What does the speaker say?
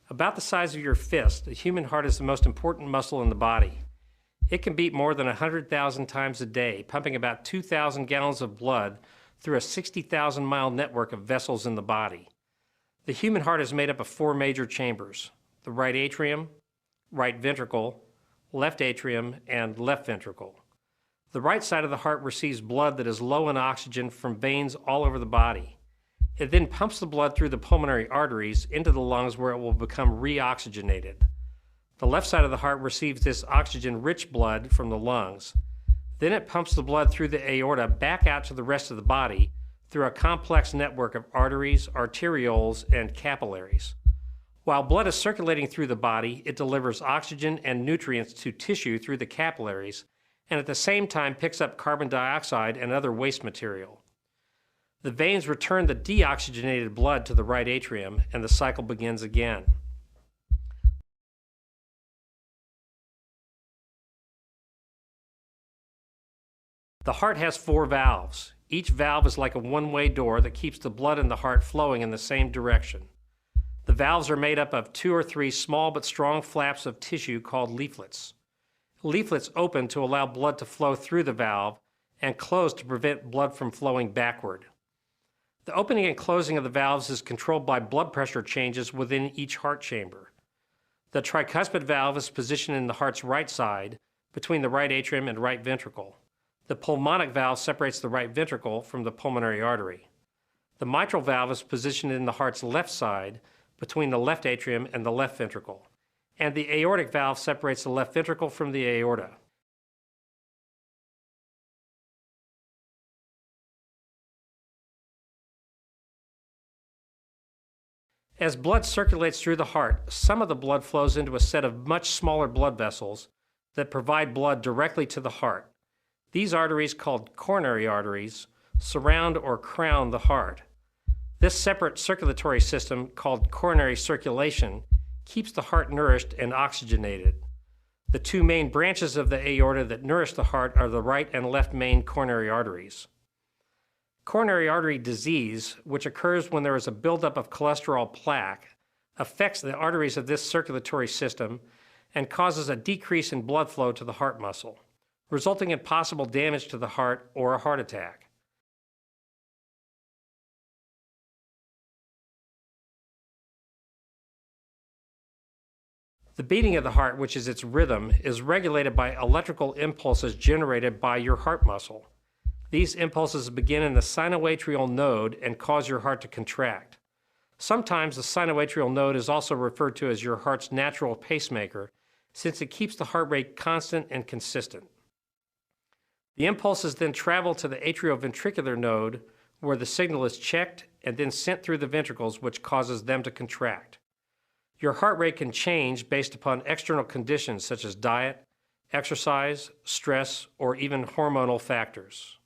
About the size of your fist, the human heart is the most important muscle in the body. It can beat more than 100,000 times a day, pumping about 2,000 gallons of blood through a 60,000-mile network of vessels in the body. The human heart is made up of four major chambers: the right atrium, right ventricle, left atrium, and left ventricle. The right side of the heart receives blood that is low in oxygen from veins all over the body. It then pumps the blood through the pulmonary arteries into the lungs where it will become reoxygenated. The left side of the heart receives this oxygen-rich blood from the lungs. Then it pumps the blood through the aorta back out to the rest of the body through a complex network of arteries, arterioles, and capillaries. While blood is circulating through the body, it delivers oxygen and nutrients to tissue through the capillaries, and at the same time picks up carbon dioxide and other waste material. The veins return the deoxygenated blood to the right atrium, and the cycle begins again. The heart has four valves. Each valve is like a one-way door that keeps the blood in the heart flowing in the same direction. The valves are made up of 2 or 3 small but strong flaps of tissue called leaflets. Leaflets open to allow blood to flow through the valve and close to prevent blood from flowing backward. The opening and closing of the valves is controlled by blood pressure changes within each heart chamber. The tricuspid valve is positioned in the heart's right side, between the right atrium and right ventricle. The pulmonic valve separates the right ventricle from the pulmonary artery. The mitral valve is positioned in the heart's left side, between the left atrium and the left ventricle. And the aortic valve separates the left ventricle from the aorta. As blood circulates through the heart, some of the blood flows into a set of much smaller blood vessels that provide blood directly to the heart. These arteries, called coronary arteries, surround or crown the heart. This separate circulatory system, called coronary circulation, keeps the heart nourished and oxygenated. The two main branches of the aorta that nourish the heart are the right and left main coronary arteries. Coronary artery disease, which occurs when there is a buildup of cholesterol plaque, affects the arteries of this circulatory system and causes a decrease in blood flow to the heart muscle, resulting in possible damage to the heart or a heart attack. The beating of the heart, which is its rhythm, is regulated by electrical impulses generated by your heart muscle. These impulses begin in the sinoatrial node and cause your heart to contract. Sometimes the sinoatrial node is also referred to as your heart's natural pacemaker, since it keeps the heart rate constant and consistent. The impulses then travel to the atrioventricular node, where the signal is checked and then sent through the ventricles, which causes them to contract. Your heart rate can change based upon external conditions such as diet, exercise, stress, or even hormonal factors.